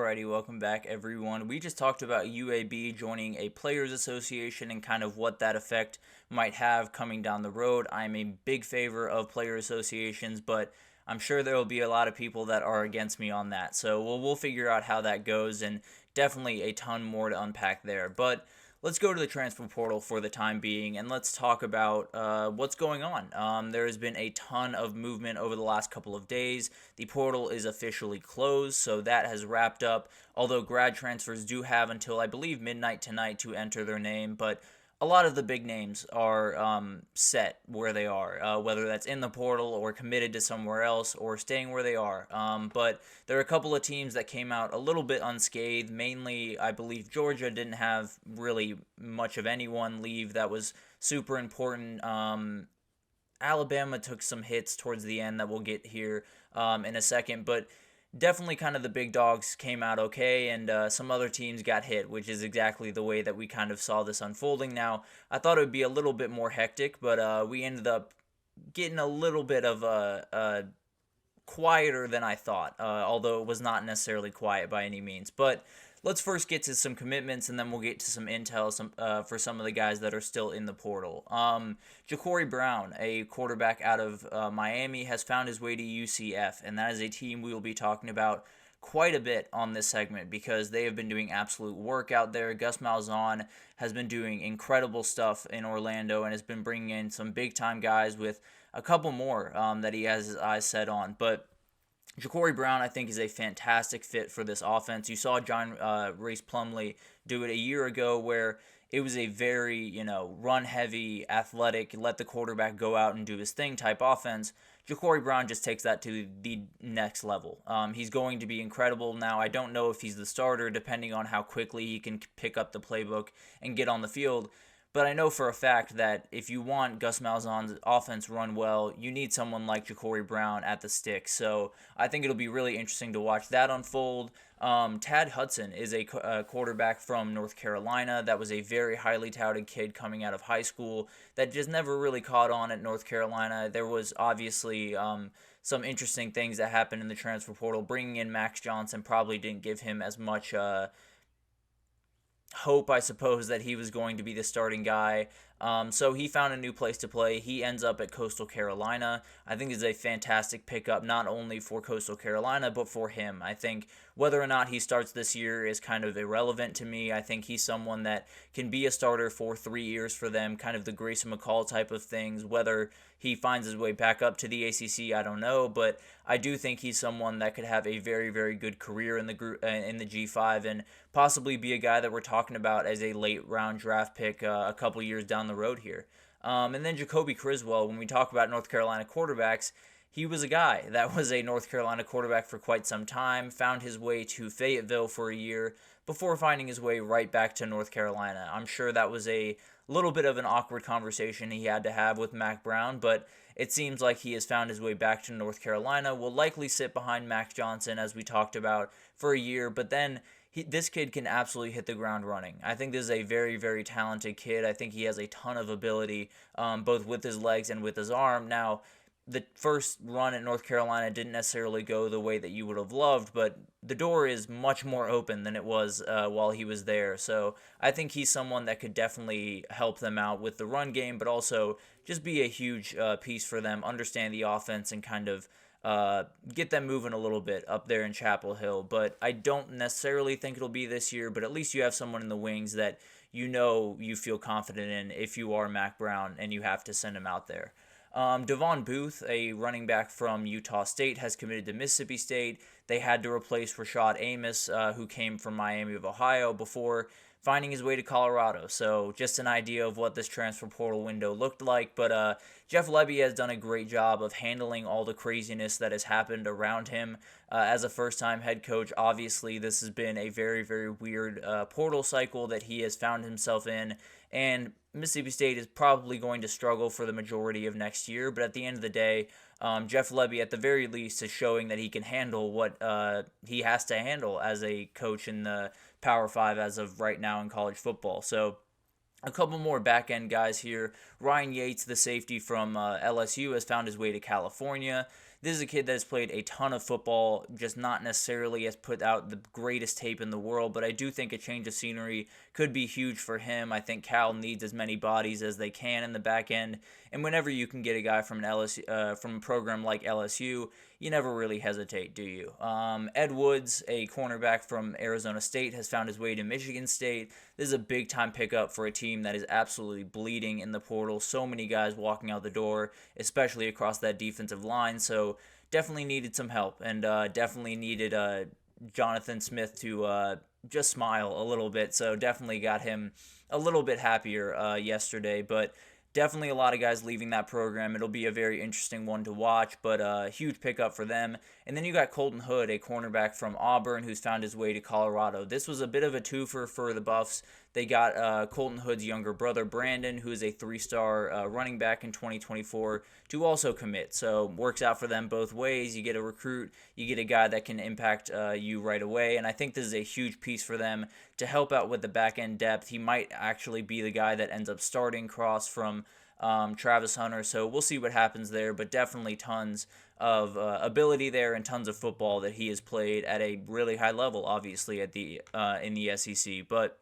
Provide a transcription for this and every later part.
Alrighty, welcome back everyone. We just talked about UAB joining a players association and kind of what that effect might have coming down the road. I'm a big favor of player associations, but I'm sure there will be a lot of people that are against me on that. So we'll figure out how that goes, and definitely a ton more to unpack there. But let's go to the transfer portal for the time being, and let's talk about what's going on. There has been a ton of movement over the last couple of days. The portal is officially closed, so that has wrapped up, although grad transfers do have until, I believe, midnight tonight to enter their name, but a lot of the big names are set where they are, whether that's in the portal or committed to somewhere else or staying where they are. But there are a couple of teams that came out a little bit unscathed. Mainly, I believe Georgia didn't have really much of anyone leave that was super important. Alabama took some hits towards the end that we'll get here in a second, but definitely kind of the big dogs came out okay, and some other teams got hit, which is exactly the way that we kind of saw this unfolding. Now, I thought it would be a little bit more hectic, but we ended up getting a little bit of a quieter than I thought, although it was not necessarily quiet by any means. But let's first get to some commitments, and then we'll get to some intel for some of the guys that are still in the portal. Ja'Cory Brown, a quarterback out of Miami, has found his way to UCF, and that is a team we will be talking about quite a bit on this segment because they have been doing absolute work out there. Gus Malzahn has been doing incredible stuff in Orlando and has been bringing in some big-time guys with a couple more that he has his eyes set on. But Ja'Cory Brown, I think, is a fantastic fit for this offense. You saw John Race Plumlee do it a year ago where it was a very, run-heavy, athletic, let the quarterback go out and do his thing type offense. Ja'Cory Brown just takes that to the next level. He's going to be incredible. Now, I don't know if he's the starter, depending on how quickly he can pick up the playbook and get on the field. But I know for a fact that if you want Gus Malzahn's offense run well, you need someone like Ja'Cory Brown at the stick. So I think it'll be really interesting to watch that unfold. Tad Hudson is a quarterback from North Carolina. That was a very highly touted kid coming out of high school that just never really caught on at North Carolina. There was obviously some interesting things that happened in the transfer portal. Bringing in Max Johnson probably didn't give him as much hope, I suppose, that he was going to be the starting guy. So he found a new place to play. He ends up at Coastal Carolina. I think it's a fantastic pickup, not only for Coastal Carolina, but for him. I think whether or not he starts this year is kind of irrelevant to me. I think he's someone that can be a starter for 3 years for them, kind of the Grayson McCall type of things. Whether he finds his way back up to the ACC, I don't know, but I do think he's someone that could have a very, very good career in the G5 and possibly be a guy that we're talking about as a late round draft pick a couple years down the road here. And then Jacoby Criswell, when we talk about North Carolina quarterbacks, he was a guy that was a North Carolina quarterback for quite some time, found his way to Fayetteville for a year before finding his way right back to North Carolina. I'm sure that was a little bit of an awkward conversation he had to have with Mac Brown, but it seems like he has found his way back to North Carolina, will likely sit behind Max Johnson, as we talked about, for a year, but then this kid can absolutely hit the ground running. I think this is a very, very talented kid. I think he has a ton of ability, both with his legs and with his arm. Now, the first run at North Carolina didn't necessarily go the way that you would have loved, but the door is much more open than it was while he was there. So I think he's someone that could definitely help them out with the run game, but also just be a huge piece for them, understand the offense, and kind of get them moving a little bit up there in Chapel Hill. But I don't necessarily think it'll be this year, but at least you have someone in the wings that you feel confident in if you are Mac Brown and you have to send him out there. Devon Booth, a running back from Utah State, has committed to Mississippi State. They had to replace Rashad Amos, who came from Miami of Ohio, before finding his way to Colorado. So just an idea of what this transfer portal window looked like. But Jeff Lebby has done a great job of handling all the craziness that has happened around him as a first-time head coach. Obviously, this has been a very, very weird portal cycle that he has found himself in. And Mississippi State is probably going to struggle for the majority of next year. But at the end of the day, Jeff Lebby, at the very least, is showing that he can handle what he has to handle as a coach in the Power 5 as of right now in college football. So a couple more back-end guys here. Ryan Yates, the safety from LSU, has found his way to California. This is a kid that has played a ton of football, just not necessarily has put out the greatest tape in the world, but I do think a change of scenery could be huge for him. I think Cal needs as many bodies as they can in the back end, and whenever you can get a guy from from a program like LSU, you never really hesitate, do you? Ed Woods, a cornerback from Arizona State, has found his way to Michigan State. This is a big-time pickup for a team that is absolutely bleeding in the portal. So many guys walking out the door, especially across that defensive line, so definitely needed some help, and definitely needed Jonathan Smith to just smile a little bit, so definitely got him a little bit happier yesterday, but definitely a lot of guys leaving that program. It'll be a very interesting one to watch, but a huge pickup for them. And then you got Colton Hood, a cornerback from Auburn, who's found his way to Colorado. This was a bit of a twofer for the Buffs. They got Colton Hood's younger brother, Brandon, who is a 3-star running back in 2024, to also commit. So works out for them both ways. You get a recruit, you get a guy that can impact you right away. And I think this is a huge piece for them to help out with the back-end depth. He might actually be the guy that ends up starting across from Travis Hunter, so we'll see what happens there, but definitely tons of ability there and tons of football that he has played at a really high level, obviously, at the in the SEC. But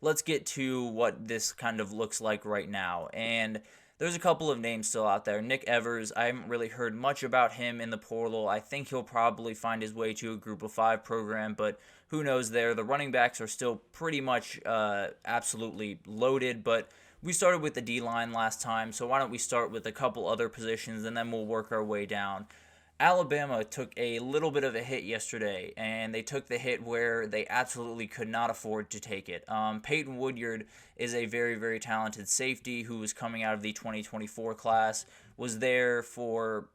let's get to what this kind of looks like right now, and there's a couple of names still out there. Nick Evers, I haven't really heard much about him in the portal. I think he'll probably find his way to a Group of 5 program, but who knows there. The running backs are still pretty much absolutely loaded, but we started with the D-line last time, so why don't we start with a couple other positions, and then we'll work our way down. Alabama took a little bit of a hit yesterday, and they took the hit where they absolutely could not afford to take it. Peyton Woodyard is a very, very talented safety who was coming out of the 2024 class, was there for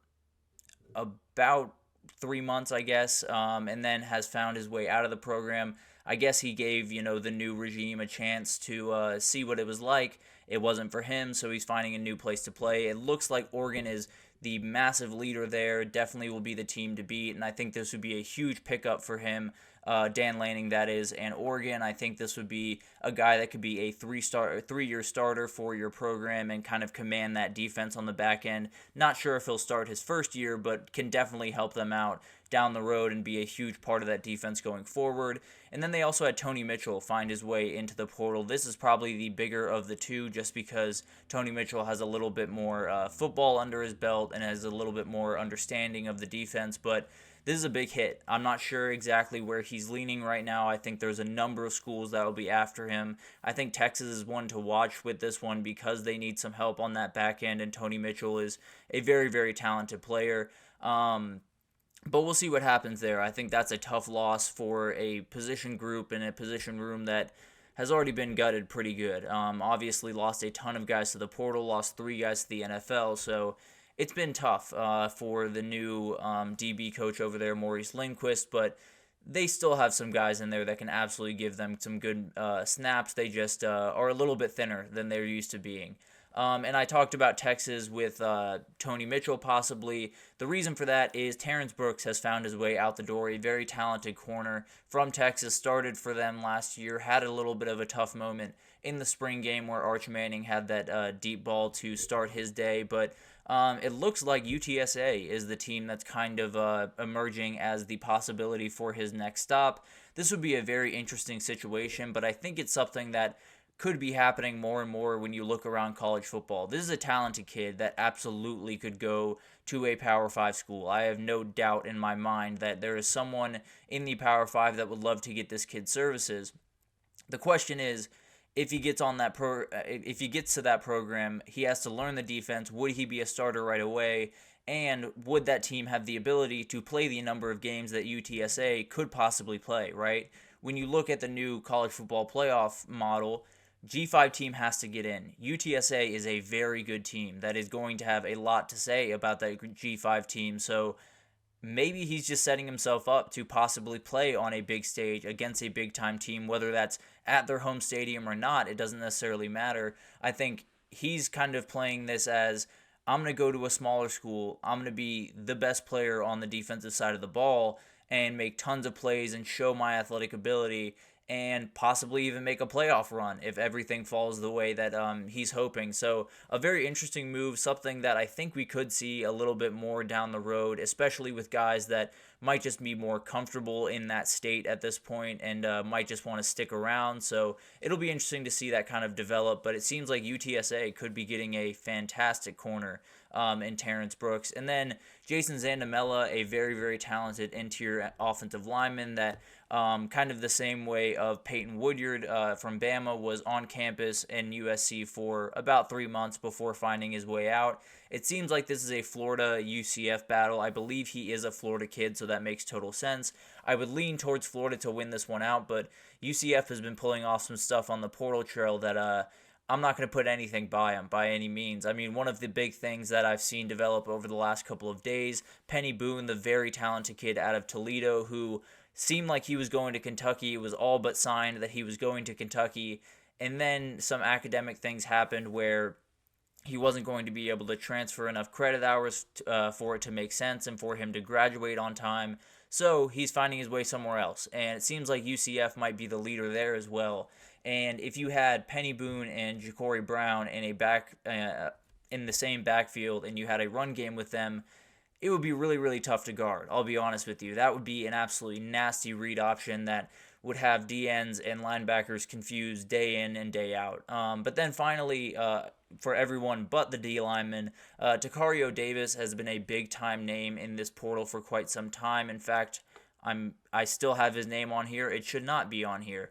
about 3 months, I guess, and then has found his way out of the program. I guess he gave, the new regime a chance to see what it was like. It wasn't for him, so he's finding a new place to play. It looks like Oregon is the massive leader there, definitely will be the team to beat, and I think this would be a huge pickup for him, Dan Lanning, that is, and Oregon. I think this would be a guy that could be a 3-year starter for your program and kind of command that defense on the back end. Not sure if he'll start his first year, but can definitely help them out down the road and be a huge part of that defense going forward. And then they also had Tony Mitchell find his way into the portal. This is probably the bigger of the two just because Tony Mitchell has a little bit more football under his belt and has a little bit more understanding of the defense, but this is a big hit. I'm not sure exactly where he's leaning right now. I think there's a number of schools that will be after him. I think Texas is one to watch with this one because they need some help on that back end, and Tony Mitchell is a very, very talented player. But we'll see what happens there. I think that's a tough loss for a position group and a position room that has already been gutted pretty good. Obviously lost a ton of guys to the portal, lost 3 guys to the NFL, so it's been tough for the new DB coach over there, Maurice Lindquist, but they still have some guys in there that can absolutely give them some good snaps. They just are a little bit thinner than they're used to being. And I talked about Texas with Tony Mitchell possibly. The reason for that is Terrence Brooks has found his way out the door, a very talented corner from Texas, started for them last year, had a little bit of a tough moment in the spring game where Arch Manning had that deep ball to start his day, but it looks like UTSA is the team that's kind of emerging as the possibility for his next stop. This would be a very interesting situation, but I think it's something that could be happening more and more when you look around college football. This is a talented kid that absolutely could go to a Power 5 school. I have no doubt in my mind that there is someone in the Power 5 that would love to get this kid's services. The question is, if he gets on that if he gets to that program, he has to learn the defense. Would he be a starter right away? And would that team have the ability to play the number of games that UTSA could possibly play, right? When you look at the new college football playoff model, G5 team has to get in. UTSA is a very good team that is going to have a lot to say about that G5 team, so maybe he's just setting himself up to possibly play on a big stage against a big-time team, whether that's at their home stadium or not. It doesn't necessarily matter. I think he's kind of playing this as, I'm going to go to a smaller school, I'm going to be the best player on the defensive side of the ball and make tons of plays and show my athletic ability, and possibly even make a playoff run if everything falls the way that he's hoping. So a very interesting move, something that I think we could see a little bit more down the road, especially with guys that might just be more comfortable in that state at this point and might just want to stick around. So it'll be interesting to see that kind of develop, but it seems like UTSA could be getting a fantastic corner in Terrence Brooks. And then Jason Zandamela, a very, very talented interior offensive lineman that kind of the same way of Peyton Woodyard from Bama was on campus in USC for about 3 months before finding his way out. It seems like this is a Florida UCF battle. I believe he is a Florida kid, so that makes total sense. I would lean towards Florida to win this one out, but UCF has been pulling off some stuff on the portal trail that I'm not going to put anything by him by any means. I mean, one of the big things that I've seen develop over the last couple of days, Penny Boone, the very talented kid out of Toledo who seemed like he was going to Kentucky. It was all but signed that he was going to Kentucky. And then some academic things happened where he wasn't going to be able to transfer enough credit hours for it to make sense and for him to graduate on time. So he's finding his way somewhere else. And it seems like UCF might be the leader there as well. And if you had Penny Boone and Ja'Cory Brown in in the same backfield and you had a run game with them, it would be really, really tough to guard. I'll be honest with you. That would be an absolutely nasty read option that would have DNs and linebackers confused day in and day out. But then finally, for everyone but the D linemen, Takario Davis has been a big-time name in this portal for quite some time. In fact, I still have his name on here. It should not be on here.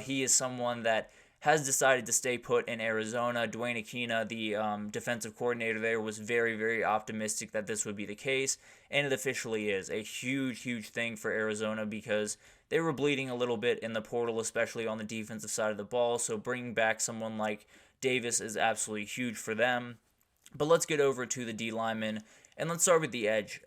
He is someone that has decided to stay put in Arizona. Dwayne Aquina, the defensive coordinator there, was very, very optimistic that this would be the case, and it officially is. A huge, huge thing for Arizona because they were bleeding a little bit in the portal, especially on the defensive side of the ball, so bringing back someone like Davis is absolutely huge for them. But let's get over to the D linemen, and let's start with the edge.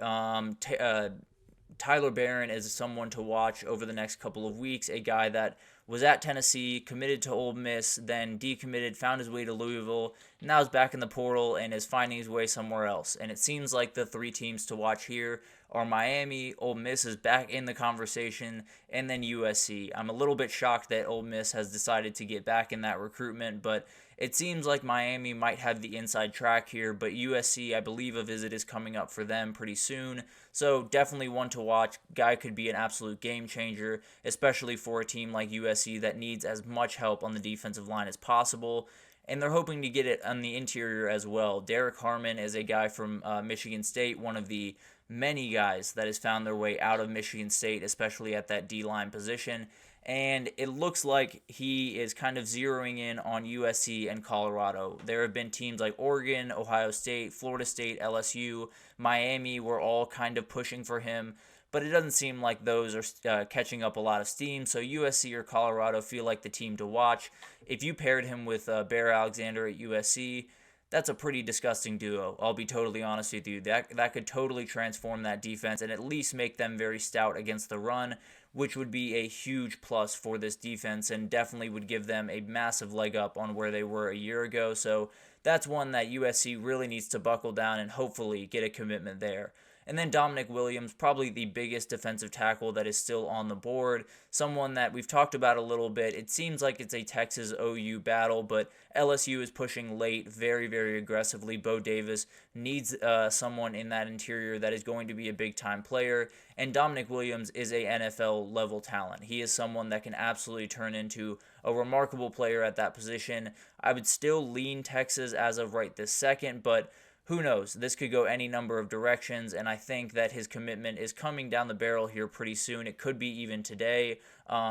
Tyler Barron is someone to watch over the next couple of weeks, a guy that was at Tennessee, committed to Ole Miss, then decommitted, found his way to Louisville, now is back in the portal and is finding his way somewhere else. And it seems like the three teams to watch here are Miami, Ole Miss is back in the conversation, and then USC. I'm a little bit shocked that Ole Miss has decided to get back in that recruitment, but it seems like Miami might have the inside track here, but USC, I believe a visit is coming up for them pretty soon. So definitely one to watch. Guy could be an absolute game changer, especially for a team like USC that needs as much help on the defensive line as possible. And they're hoping to get it on the interior as well. Derek Harmon is a guy from Michigan State, one of the many guys that has found their way out of Michigan State, especially at that D-line position. And it looks like he is kind of zeroing in on USC and Colorado. There have been teams like Oregon, Ohio State, Florida State, LSU, Miami were all kind of pushing for him, but it doesn't seem like those are catching up a lot of steam. So USC or Colorado feel like the team to watch. If you paired him with Bear Alexander at USC, that's a pretty disgusting duo. I'll be totally honest with you. That could totally transform that defense and at least make them very stout against the run, which would be a huge plus for this defense and definitely would give them a massive leg up on where they were a year ago. So that's one that USC really needs to buckle down and hopefully get a commitment there. And then Dominic Williams, probably the biggest defensive tackle that is still on the board. Someone that we've talked about a little bit. It seems like it's a Texas OU battle, but LSU is pushing late very, very aggressively. Bo Davis needs someone in that interior that is going to be a big-time player. And Dominic Williams is a NFL-level talent. He is someone that can absolutely turn into a remarkable player at that position. I would still lean Texas as of right this second, but who knows? This could go any number of directions, and I think that his commitment is coming down the barrel here pretty soon. It could be even today,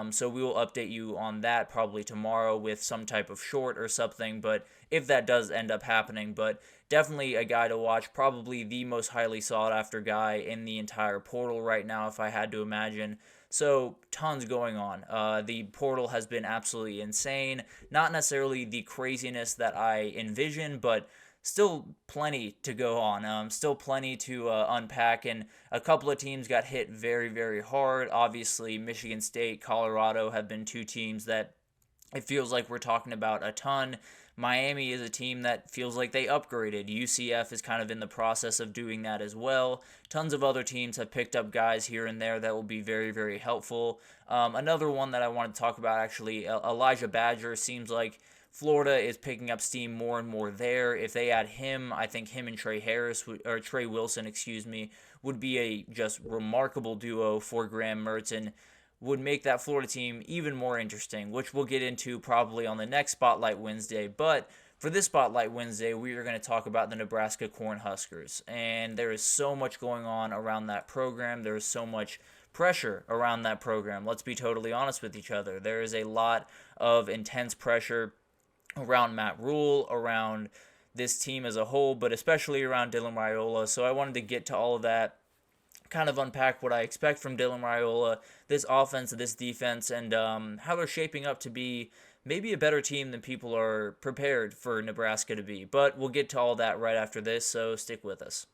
so we will update you on that probably tomorrow with some type of short or something, but if that does end up happening. But definitely a guy to watch, probably the most highly sought-after guy in the entire portal right now, if I had to imagine. So tons going on. The portal has been absolutely insane. Not necessarily the craziness that I envision, but still plenty to go on, still plenty to unpack, and a couple of teams got hit very, very hard. Obviously, Michigan State, Colorado have been two teams that it feels like we're talking about a ton, Miami is a team that feels like they upgraded. UCF is kind of in the process of doing that as well. Tons of other teams have picked up guys here and there that will be very, very helpful. Another one that I want to talk about, actually, Elijah Badger. Seems like Florida is picking up steam more and more there. If they add him, I think him and Trey Wilson, would be a just remarkable duo for Graham Merton. Would make that Florida team even more interesting, which we'll get into probably on the next Spotlight Wednesday. But for this Spotlight Wednesday, we are going to talk about the Nebraska Cornhuskers. And there is so much going on around that program. There is so much pressure around that program. Let's be totally honest with each other. There is a lot of intense pressure around Matt Rule, around this team as a whole, but especially around Dylan Raiola. So I wanted to get to all of that, kind of unpack what I expect from Dylan Raiola, this offense, this defense, and how they're shaping up to be maybe a better team than people are prepared for Nebraska to be. But we'll get to all that right after this, so stick with us.